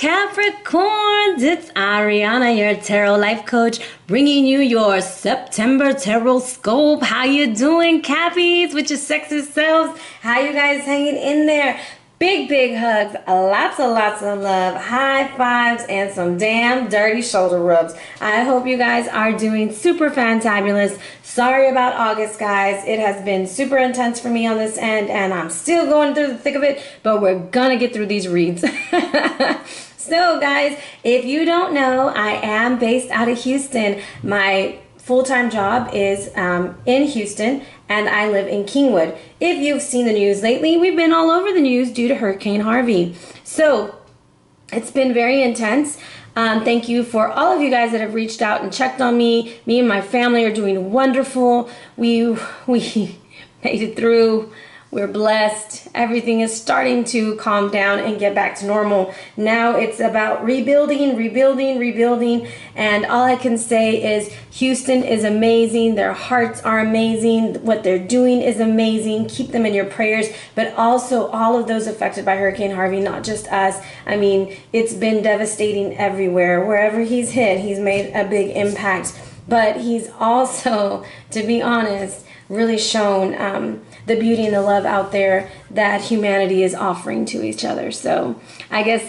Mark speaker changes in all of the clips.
Speaker 1: Capricorns, it's Ariana, your tarot life coach, bringing you your September tarot scope. How you doing, Cappies, with your sexy selves? How you guys hanging in there? Big hugs, lots of love, high fives, and some damn dirty shoulder rubs. I hope you guys are doing super fantabulous. Sorry about August, guys. It has been super intense for me on this end, and I'm still going through the thick of it, but we're gonna get through these reads. So, guys, if you don't know, I am based out of Houston. My full-time job is in Houston, and I live in Kingwood. If you've seen the news lately, we've been all over the news due to Hurricane Harvey. So it's been very intense. Thank you for all of you guys that have reached out and checked on me. Me and my family are doing wonderful. We made it through. We're blessed. Everything is starting to calm down and get back to normal. Now it's about rebuilding. And all I can say is Houston is amazing. Their hearts are amazing. What they're doing is amazing. Keep them in your prayers. But also all of those affected by Hurricane Harvey, not just us. I mean, it's been devastating everywhere. Wherever he's hit, he's made a big impact. But he's also, to be honest, really shown the beauty and the love out there that humanity is offering to each other. So I guess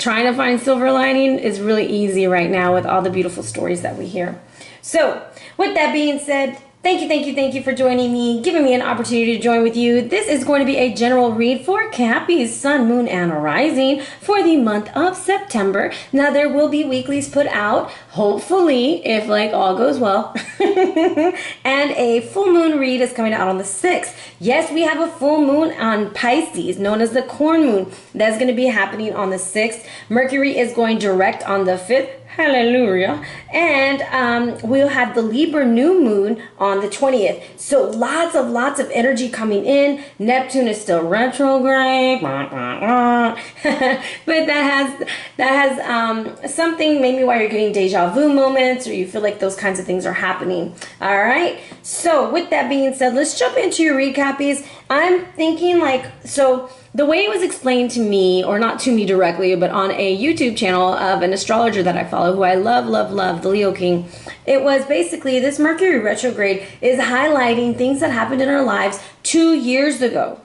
Speaker 1: trying to find silver lining is really easy right now with all the beautiful stories that we hear. So with that being said, thank you for joining me, giving me an opportunity to join with you. This is going to be a general read for Cappies, Sun, Moon, and Rising for the month of September. Now, there will be weeklies put out, hopefully, if like all goes well. And a full moon read is coming out on the 6th. Yes, we have a full moon on Pisces, known as the corn moon. That's going to be happening on the 6th. Mercury is going direct on the 5th. Hallelujah. And we'll have the Libra new moon on the 20th. So lots of energy coming in. Neptune is still retrograde. But that has something maybe why you're getting deja vu moments, or you feel like those kinds of things are happening. All right. So with that being said, let's jump into your read, Cappies. I'm thinking so the way it was explained to me, or not to me directly, but on a YouTube channel of an astrologer that I follow, who I love, the Leo King, it was basically this Mercury retrograde is highlighting things that happened in our lives 2 years ago.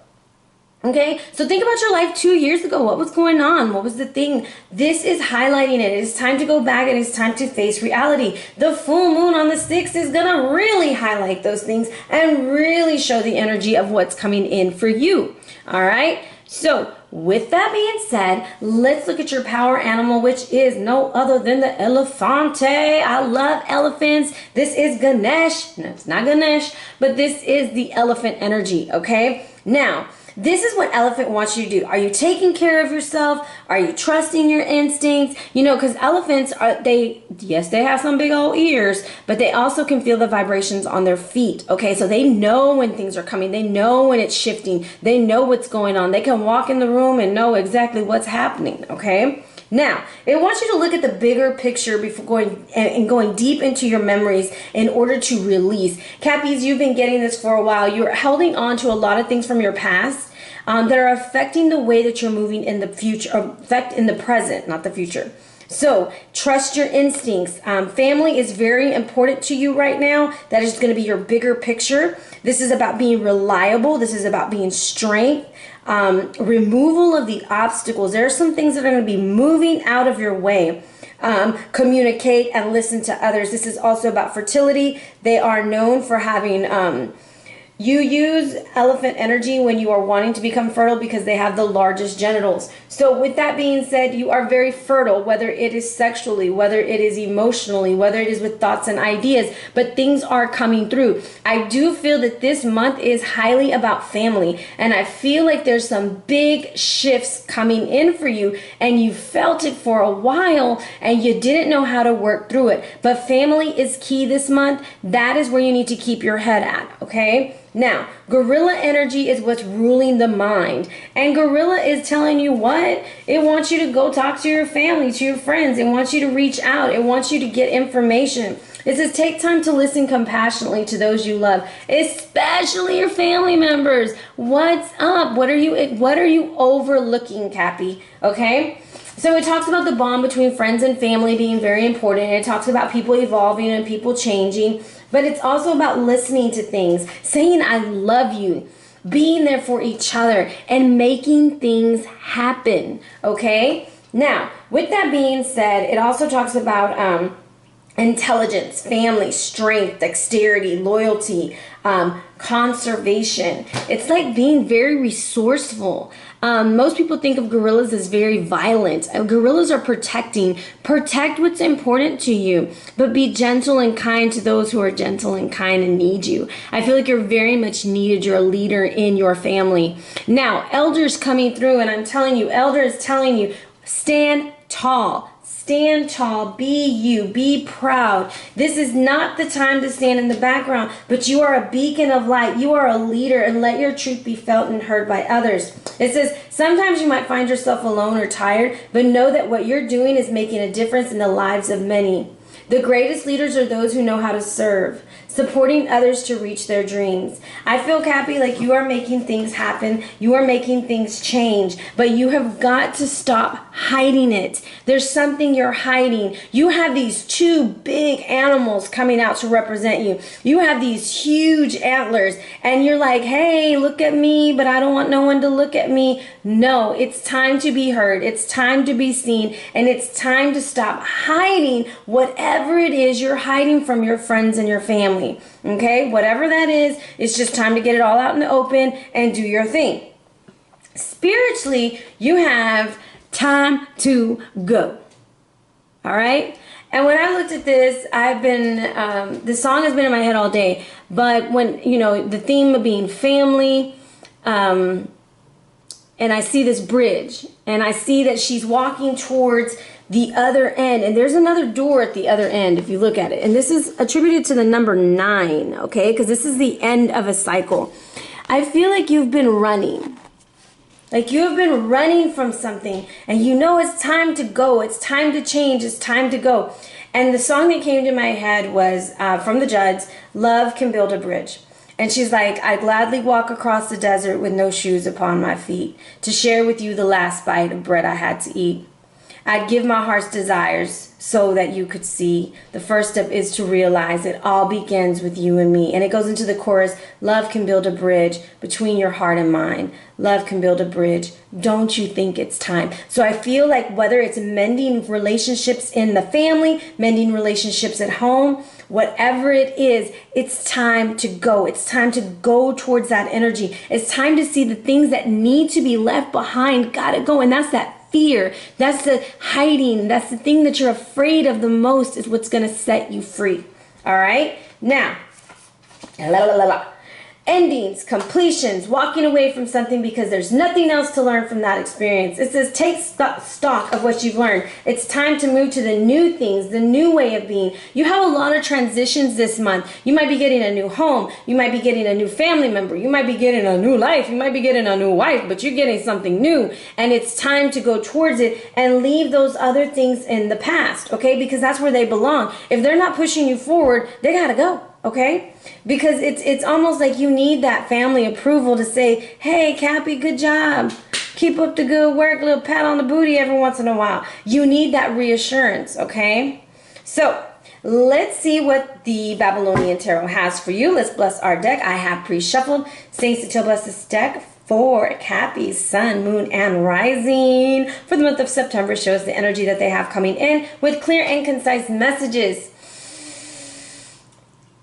Speaker 1: Okay, so think about your life 2 years ago. What was going on? What was the thing? This is highlighting it. It's time to go back and it's time to face reality. The full moon on the 6th is going to really highlight those things and really show the energy of what's coming in for you. All right, so with that being said, let's look at your power animal, which is no other than the Elefante. I love elephants. This is Ganesh. No, it's not Ganesh, but this is the elephant energy, okay? Now, this is what elephant wants you to do. Are you taking care of yourself? Are you trusting your instincts? You know, because elephants yes, they have some big old ears, but they also can feel the vibrations on their feet. Okay, so they know when things are coming. They know when it's shifting. They know what's going on. They can walk in the room and know exactly what's happening. Okay. Now, it wants you to look at the bigger picture before going deep into your memories in order to release. Cappies, you've been getting this for a while. You're holding on to a lot of things from your past that are affecting the way that you're moving in the future, or in the present, not the future. So trust your instincts. Family is very important to you right now. That is going to be your bigger picture. This is about being reliable. This is about being strength. Removal of the obstacles. There are some things that are going to be moving out of your way. Communicate and listen to others. This is also about fertility. They are known for having you use elephant energy when you are wanting to become fertile because they have the largest genitals. So with that being said, you are very fertile, whether it is sexually, whether it is emotionally, whether it is with thoughts and ideas, but things are coming through. I do feel that this month is highly about family, and I feel like there's some big shifts coming in for you, and you felt it for a while and you didn't know how to work through it. But family is key this month. That is where you need to keep your head at, okay? Now, gorilla energy is what's ruling the mind. And gorilla is telling you what? It wants you to go talk to your family, to your friends. It wants you to reach out. It wants you to get information. It says take time to listen compassionately to those you love, especially your family members. What's up? What are you overlooking, Cappy? Okay? So it talks about the bond between friends and family being very important. And it talks about people evolving and people changing. But it's also about listening to things, saying I love you, being there for each other, and making things happen. Okay? Now, with that being said, it also talks about intelligence, family, strength, dexterity, loyalty, conservation. It's like being very resourceful. Most people think of gorillas as very violent. Gorillas are protecting. Protect what's important to you, but be gentle and kind to those who are gentle and kind and need you. I feel like you're very much needed. You're a leader in your family. Now, elders coming through, and I'm telling you, elder is telling you, stand tall. Stand tall, be you, be proud. This is not the time to stand in the background, but you are a beacon of light. You are a leader, and let your truth be felt and heard by others. It says, sometimes you might find yourself alone or tired, but know that what you're doing is making a difference in the lives of many. The greatest leaders are those who know how to serve, supporting others to reach their dreams. I feel, Cappy, like you are making things happen. You are making things change, but you have got to stop hiding it. There's something you're hiding. You have these two big animals coming out to represent you. You have these huge antlers, and you're like, hey, look at me, but I don't want no one to look at me. No, it's time to be heard. It's time to be seen, and it's time to stop hiding whatever it is you're hiding from your friends and your family. Okay, whatever that is, it's just time to get it all out in the open and do your thing. Spiritually, you have time to go. All right. And when I looked at this, this song has been in my head all day. But when, the theme of being family, and I see this bridge, and I see that she's walking towards the other end, and there's another door at the other end if you look at it, and this is attributed to the number 9, okay, because this is the end of a cycle. I feel like you've been running, from something, and it's time to go, it's time to change, it's time to go. And the song that came to my head was from the Judds, Love Can Build a Bridge. And she's like, I gladly walk across the desert with no shoes upon my feet to share with you the last bite of bread I had to eat. I'd give my heart's desires so that you could see. The first step is to realize it all begins with you and me. And it goes into the chorus, love can build a bridge between your heart and mine. Love can build a bridge. Don't you think it's time? So I feel like whether it's mending relationships in the family, mending relationships at home, whatever it is, it's time to go. It's time to go towards that energy. It's time to see the things that need to be left behind. Gotta go. And that's that fear. That's the hiding. That's the thing that you're afraid of the most is what's going to set you free. All right. Now, endings, completions, walking away from something because there's nothing else to learn from that experience. It says take stock of what you've learned. It's time to move to the new things, the new way of being. You have a lot of transitions this month. You might be getting a new home. You might be getting a new family member. You might be getting a new life. You might be getting a new wife, but you're getting something new. And it's time to go towards it and leave those other things in the past, okay? Because that's where they belong. If they're not pushing you forward, they gotta go. Okay? Because it's almost like you need that family approval to say, hey, Cappy, good job. Keep up the good work. Little pat on the booty every once in a while. You need that reassurance, okay? So, let's see what the Babylonian Tarot has for you. Let's bless our deck. I have pre-shuffled. Saints to bless this deck for Cappy's Sun, Moon, and Rising for the month of September. Shows the energy that they have coming in with clear and concise messages.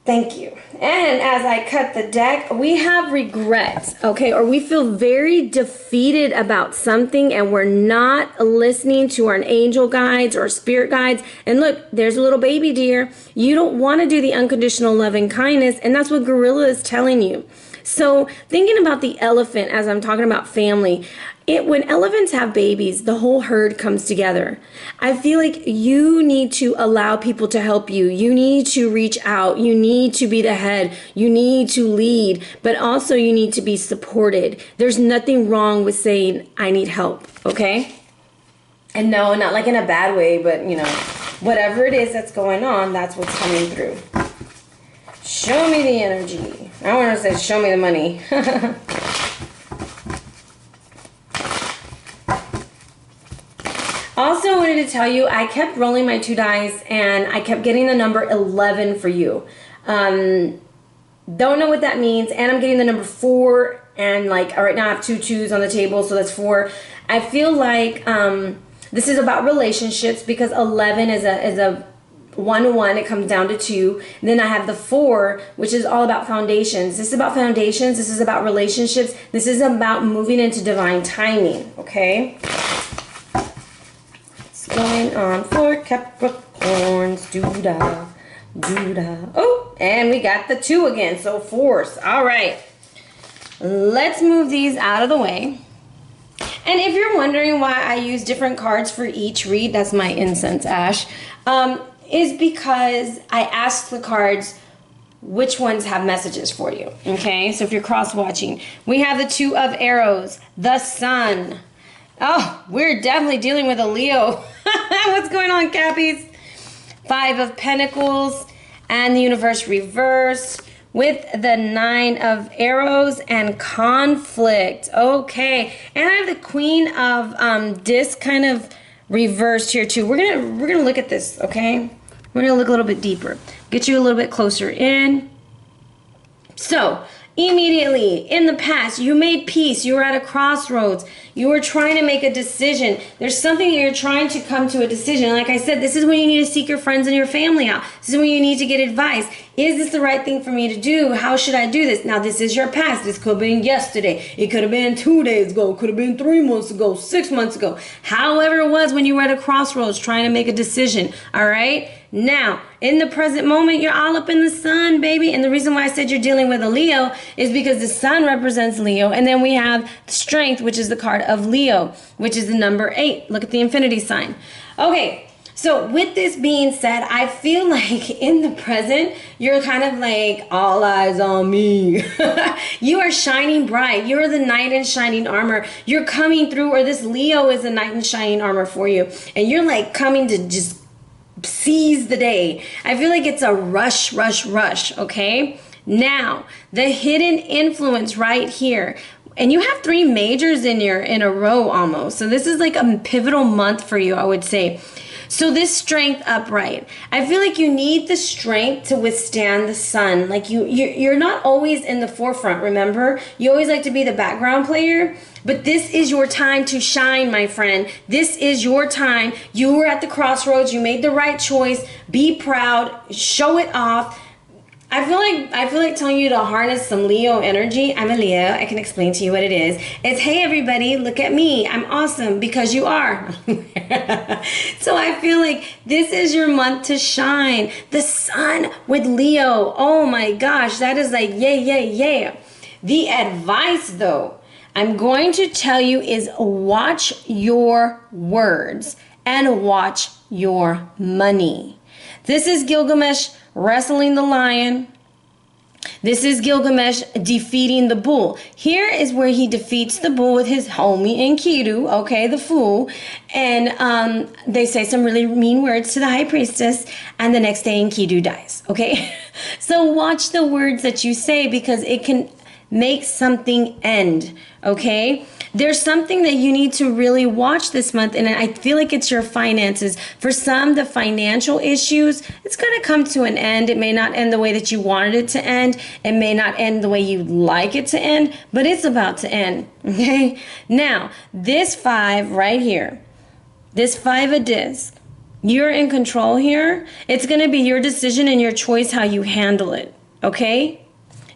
Speaker 1: Thank you. And as I cut the deck, we have regret, okay? Or we feel very defeated about something and we're not listening to our angel guides or spirit guides. And look, there's a little baby deer. You don't want to do the unconditional love and kindness, and that's what Gorilla is telling you. So thinking about the elephant as I'm talking about family, when elephants have babies, the whole herd comes together. I feel like you need to allow people to help you. You need to reach out. You need to be the head. You need to lead, but also you need to be supported. There's nothing wrong with saying, I need help, okay? And no, not like in a bad way, but whatever it is that's going on, that's what's coming through. Show me the energy. I want to say, show me the money. Also wanted to tell you, I kept rolling my 2 dice and I kept getting the number 11 for you. Don't know what that means. And I'm getting the number 4, and like right now I have 2 2s on the table, so that's 4. I feel like this is about relationships, because 11 is a 1-1. It comes down to 2. And then I have the 4, which is all about foundations. This is about foundations. This is about relationships. This is about moving into divine timing. Okay. Going on for Capricorns. Doo-da, doo-da. Oh, and we got the 2 again, so force. All right, let's move these out of the way. And if you're wondering why I use different cards for each read, that's my incense ash, is because I asked the cards which ones have messages for you. Okay, so if you're cross-watching, we have the 2 of arrows, the sun. Oh, we're definitely dealing with a Leo. What's going on, Cappies? 5 of Pentacles and the universe reversed with the 9 of arrows and conflict. Okay, and I have the Queen of disc kind of reversed here too. We're gonna look at this. Okay, we're gonna look a little bit deeper. Get you a little bit closer in. So immediately in the past, you made peace. You were at a crossroads. You were trying to make a decision. There's something that you're trying to come to a decision. Like I said, this is when you need to seek your friends and your family out. This is when you need to get advice. Is this the right thing for me to do? How should I do this? Now, this is your past. This could have been yesterday. It could have been 2 days ago. It could have been 3 months ago, 6 months ago. However it was when you were at a crossroads trying to make a decision. All right? Now, in the present moment, you're all up in the sun, baby. And the reason why I said you're dealing with a Leo is because the sun represents Leo. And then we have strength, which is the card of Leo, which is the number 8. Look at the infinity sign. Okay, so with this being said, I feel like in the present, you're kind of like, all eyes on me. You are shining bright. You're the knight in shining armor. You're coming through, or this Leo is the knight in shining armor for you. And you're like coming to just seize the day. I feel like it's a rush, rush, rush, okay? Now, the hidden influence right here. And you have 3 majors in a row almost. So this is like a pivotal month for you, I would say. So this strength upright, I feel like you need the strength to withstand the sun. Like you're not always in the forefront, remember? You always like to be the background player. But this is your time to shine, my friend. This is your time. You were at the crossroads. You made the right choice. Be proud. Show it off. I feel like telling you to harness some Leo energy. I'm a Leo. I can explain to you what it is. It's, hey, everybody, look at me. I'm awesome because you are. So I feel like this is your month to shine. The sun with Leo. Oh, my gosh. That is like, yay, yay, yay. The advice, though, I'm going to tell you is watch your words and watch your money. This is Gilgamesh wrestling the lion. This is Gilgamesh defeating the bull. Here is where he defeats the bull with his homie Enkidu, okay, the fool. And they say some really mean words to the high priestess, and the next day Enkidu dies, okay? So watch the words that you say, because it can make something end, okay? There's something that you need to really watch this month, and I feel like it's your finances. For some, the financial issues, it's going to come to an end. It may not end the way that you wanted it to end. It may not end the way you'd like it to end, but it's about to end, okay? Now, this 5 right here, this 5 of disc, you're in control here. It's going to be your decision and your choice how you handle it, okay?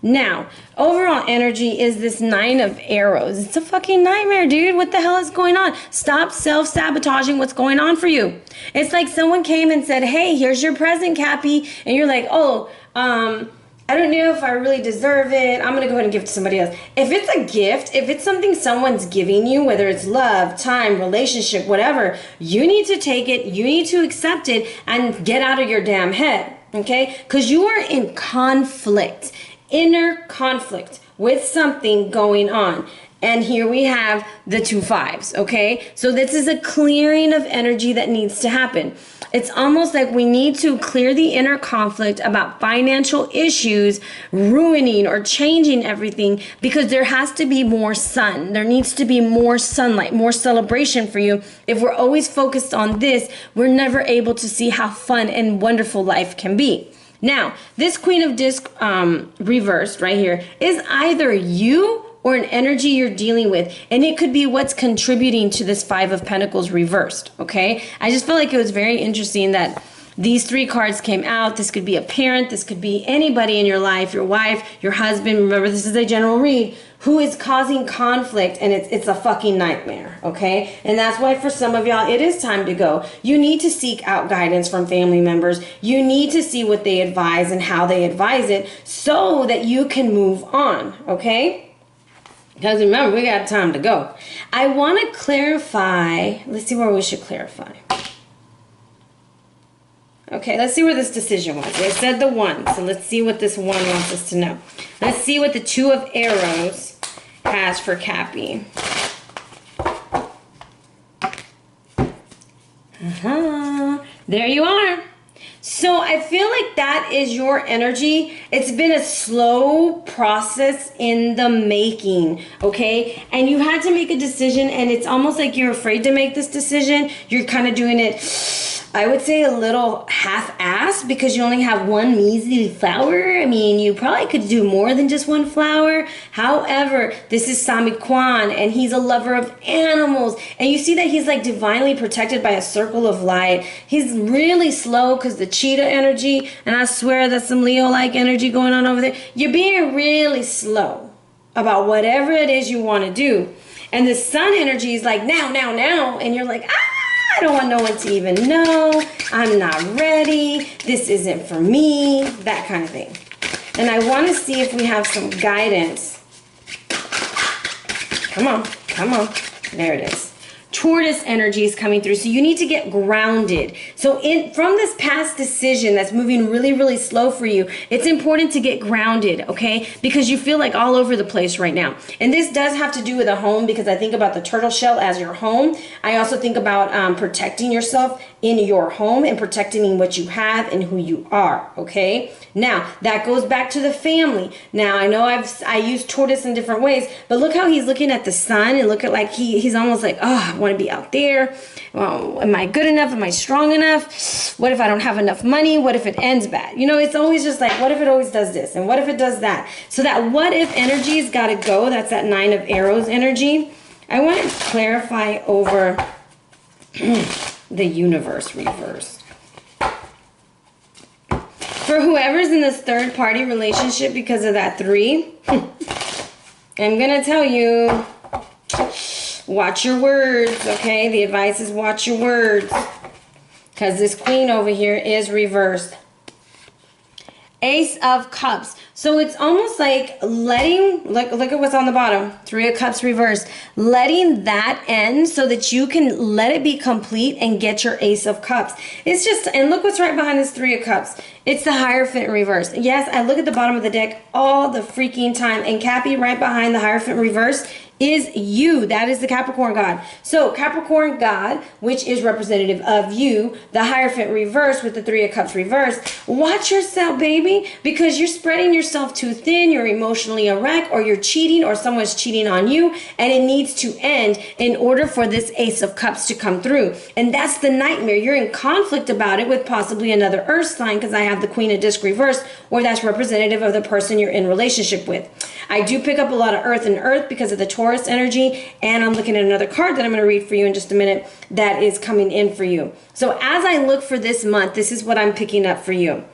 Speaker 1: Now, overall energy is this 9 of arrows. It's a fucking nightmare, dude. What the hell is going on? Stop self-sabotaging what's going on for you. It's like someone came and said, hey, here's your present, Cappy. And you're like, oh, I don't know if I really deserve it. I'm going to go ahead and give it to somebody else. If it's a gift, if it's something someone's giving you, whether it's love, time, relationship, whatever, you need to take it, you need to accept it, and get out of your damn head, okay? Because you are in conflict. Inner conflict with something going on. And here we have the 2 5s, okay? So this is a clearing of energy that needs to happen. It's almost like we need to clear the inner conflict about financial issues ruining or changing everything, because there has to be more sun. There needs to be more sunlight, more celebration for you. If we're always focused on this, we're never able to see how fun and wonderful life can be. Now, this Queen of Disc reversed right here is either you or an energy you're dealing with, and it could be what's contributing to this 5 of Pentacles reversed, okay? I just feel like it was very interesting that these 3 cards came out. This could be a parent, this could be anybody in your life, your wife, your husband. Remember, this is a general read, who is causing conflict, and it's a fucking nightmare, okay? And that's why for some of y'all, it is time to go. You need to seek out guidance from family members. You need to see what they advise and how they advise it so that you can move on, okay? Because remember, we got time to go. I want to clarify. Let's see where we should clarify. Okay, let's see where this decision was. They said the 1, so let's see what this 1 wants us to know. Let's see what the 2 of Arrows has for Cappy. There you are. So I feel like that is your energy. It's been a slow process in the making, okay? And you had to make a decision, and it's almost like you're afraid to make this decision. You're kind of doing it, I would say, a little half-assed, because you only have 1 measly flower. I mean, you probably could do more than just 1 flower. However, this is Samikwan, and he's a lover of animals. And you see that he's like divinely protected by a circle of light. He's really slow because the cheetah energy, and I swear that's some Leo-like energy going on over there. You're being really slow about whatever it is you want to do. And the sun energy is like now, and you're like, I don't want no one to even know. I'm not ready. This isn't for me. That kind of thing. And I want to see if we have some guidance. Come on. There it is. Tortoise energy is coming through. So you need to get grounded. So from this past decision that's moving really, really slow for you, it's important to get grounded, okay? Because you feel like all over the place right now. And this does have to do with a home, because I think about the turtle shell as your home. I also think about protecting yourself in your home and protecting what you have and who you are, okay? Now, that goes back to the family. Now, I know I use tortoise in different ways, but look how he's looking at the sun, and look at like he's almost like, oh, I want to be out there. Well, am I good enough? Am I strong enough? What if I don't have enough money? What if it ends bad? You know, it's always just like, what if it always does this? And what if it does that? So that what if energy's got to go. That's that 9 of Arrows energy. I want to clarify over the universe reversed. For whoever's in this third party relationship because of that 3, I'm going to tell you, watch your words, okay? The advice is watch your words, because this Queen over here is reversed. Ace of Cups. So it's almost like letting, look at what's on the bottom. 3 of Cups reversed. Letting that end so that you can let it be complete and get your Ace of Cups. It's just, and look what's right behind this 3 of Cups. It's the Hierophant reverse. Yes, I look at the bottom of the deck all the freaking time. And Cappy, right behind the Hierophant reverse, is you. That is the Capricorn God. So Capricorn God, which is representative of you, the Hierophant reverse with the 3 of Cups reverse. Watch yourself, baby, because you're spreading yourself too thin. You're emotionally a wreck, or you're cheating, or someone's cheating on you, and it needs to end in order for this Ace of Cups to come through. And that's the nightmare. You're in conflict about it with possibly another earth sign, because I have the Queen of Disc reverse, or that's representative of the person you're in relationship with. I do pick up a lot of earth and earth because of the Taurus energy, and I'm looking at another card that I'm going to read for you in just a minute that is coming in for you. So as I look for this month, this is what I'm picking up for you.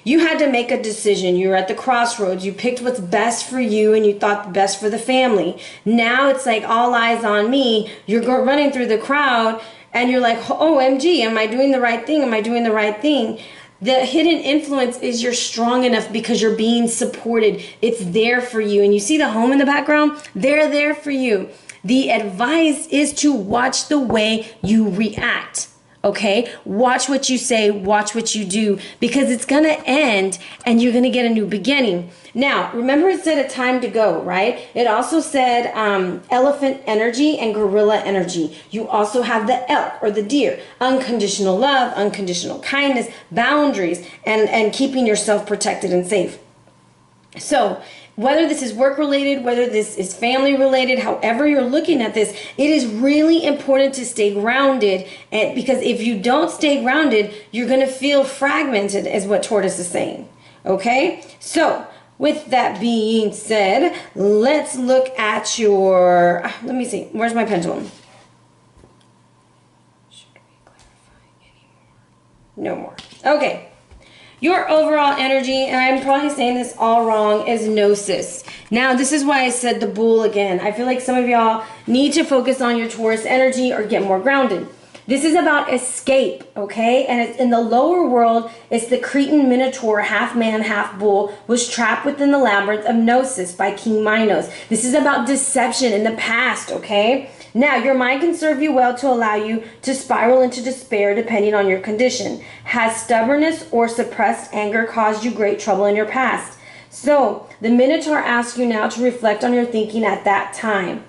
Speaker 1: You had to make a decision. You're at the crossroads. You picked what's best for you, and you thought the best for the family. Now it's like all eyes on me. You're running through the crowd, and you're like, OMG, am I doing the right thing? Am I doing the right thing? The hidden influence is you're strong enough because you're being supported. It's there for you. And you see the home in the background? They're there for you. The advice is to watch the way you react. Okay, watch what you say, watch what you do, because it's going to end and you're going to get a new beginning. Now, remember it said a time to go, right? It also said elephant energy and gorilla energy. You also have the elk or the deer, unconditional love, unconditional kindness, boundaries, and keeping yourself protected and safe. So, whether this is work related, whether this is family related, however you're looking at this, it is really important to stay grounded. And because if you don't stay grounded, you're going to feel fragmented, is what Tortoise is saying. Okay? So, with that being said, let's look at your, let me see, where's my pendulum? Should we clarify anymore? No more. Okay. Your overall energy, and I'm probably saying this all wrong, is Gnosis. Now, this is why I said the bull again. I feel like some of y'all need to focus on your Taurus energy or get more grounded. This is about escape, okay? And it's in the lower world, it's the Cretan Minotaur, half man, half bull, was trapped within the labyrinth of Gnosis by King Minos. This is about deception in the past, okay? Now, your mind can serve you well to allow you to spiral into despair depending on your condition. Has stubbornness or suppressed anger caused you great trouble in your past? So, the Minotaur asks you now to reflect on your thinking at that time.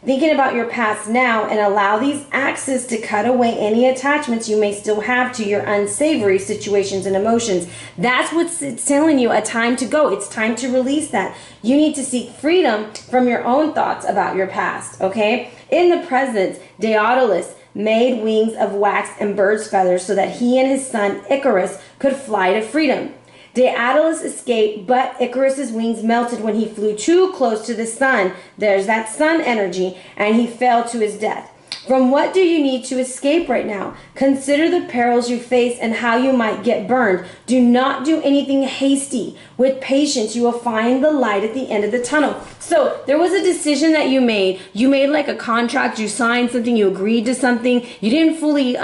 Speaker 1: Thinking about your past now and allow these axes to cut away any attachments you may still have to your unsavory situations and emotions. That's what it's telling you, a time to go. It's time to release that. You need to seek freedom from your own thoughts about your past, okay? In the present, Daedalus made wings of wax and bird's feathers so that he and his son Icarus could fly to freedom. Daedalus escaped, but Icarus's wings melted when he flew too close to the sun. There's that sun energy, and he fell to his death. From what do you need to escape right now? Consider the perils you face and how you might get burned. Do not do anything hasty. With patience, you will find the light at the end of the tunnel. So there was a decision that you made. You made like a contract. You signed something. You agreed to something. You didn't fully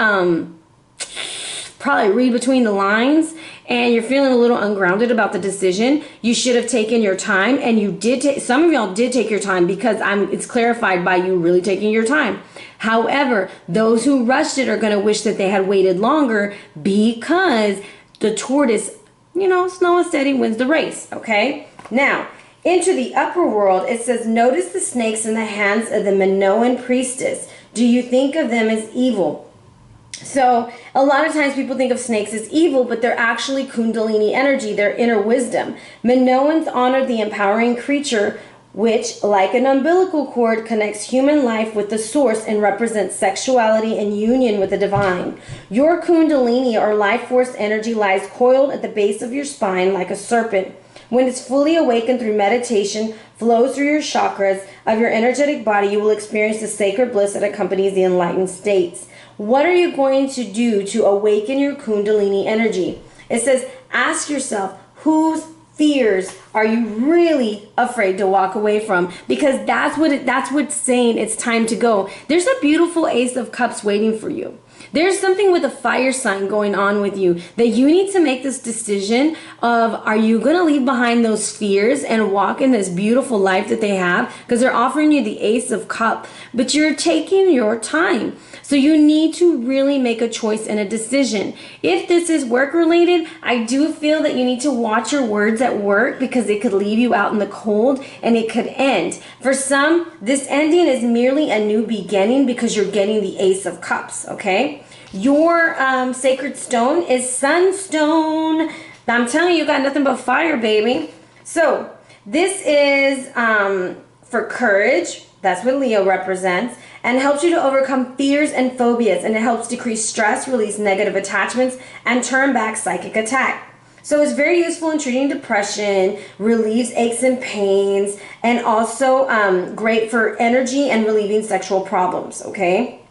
Speaker 1: probably read between the lines, and you're feeling a little ungrounded about the decision. You should have taken your time, and you did take, some of y'all did take your time, because it's clarified by you really taking your time. However, those who rushed it are going to wish that they had waited longer, because the tortoise, slow and steady wins the race, okay? Now, into the upper world, it says, notice the snakes in the hands of the Minoan priestess. Do you think of them as evil? So a lot of times people think of snakes as evil, but they're actually Kundalini energy, their inner wisdom. Minoans honor the empowering creature, which, like an umbilical cord, connects human life with the source and represents sexuality and union with the divine. Your Kundalini or life force energy lies coiled at the base of your spine like a serpent. When it's fully awakened through meditation, flows through your chakras of your energetic body, you will experience the sacred bliss that accompanies the enlightened states. What are you going to do to awaken your Kundalini energy? It says, ask yourself, whose fears are you really afraid to walk away from? Because that's what's saying it's time to go. There's a beautiful Ace of Cups waiting for you. There's something with a fire sign going on with you that you need to make this decision of, are you going to leave behind those fears and walk in this beautiful life that they have? Because they're offering you the Ace of Cups, but you're taking your time. So you need to really make a choice and a decision. If this is work related, I do feel that you need to watch your words at work, because it could leave you out in the cold and it could end. For some, this ending is merely a new beginning because you're getting the Ace of Cups, okay? Your sacred stone is sunstone. I'm telling you, you got nothing but fire, baby. So this is for courage. That's what Leo represents, and helps you to overcome fears and phobias, and it helps decrease stress, release negative attachments, and turn back psychic attack. So it's very useful in treating depression, relieves aches and pains, and also great for energy and relieving sexual problems, okay?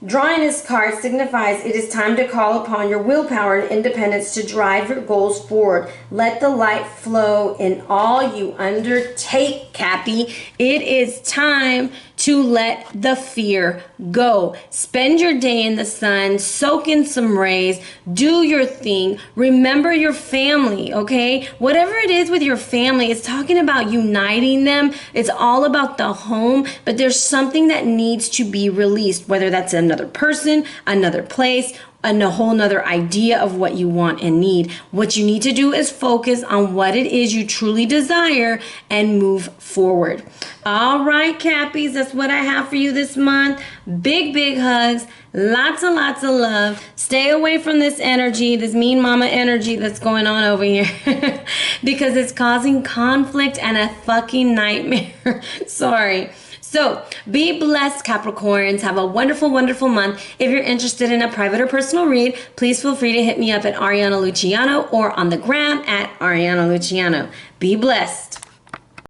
Speaker 1: Drawing this card signifies it is time to call upon your willpower and independence to drive your goals forward. Let the light flow in all you undertake, Cappy. It is time to let the fear go. Spend your day in the sun, soak in some rays, do your thing. Remember your family, okay? Whatever it is with your family, it's talking about uniting them. It's all about the home, but there's something that needs to be released, whether that's another person, another place, and a whole nother idea of what you want and need. What you need to do is focus on what it is you truly desire and move forward. All right, Cappies, that's what I have for you this month. Big, big hugs. Lots and lots of love. Stay away from this energy, this mean mama energy that's going on over here because it's causing conflict and a fucking nightmare. Sorry. So be blessed, Capricorns. Have a wonderful, wonderful month. If you're interested in a private or personal read, please feel free to hit me up at Ariana Luciano or on the gram at Ariana Luciano. Be blessed.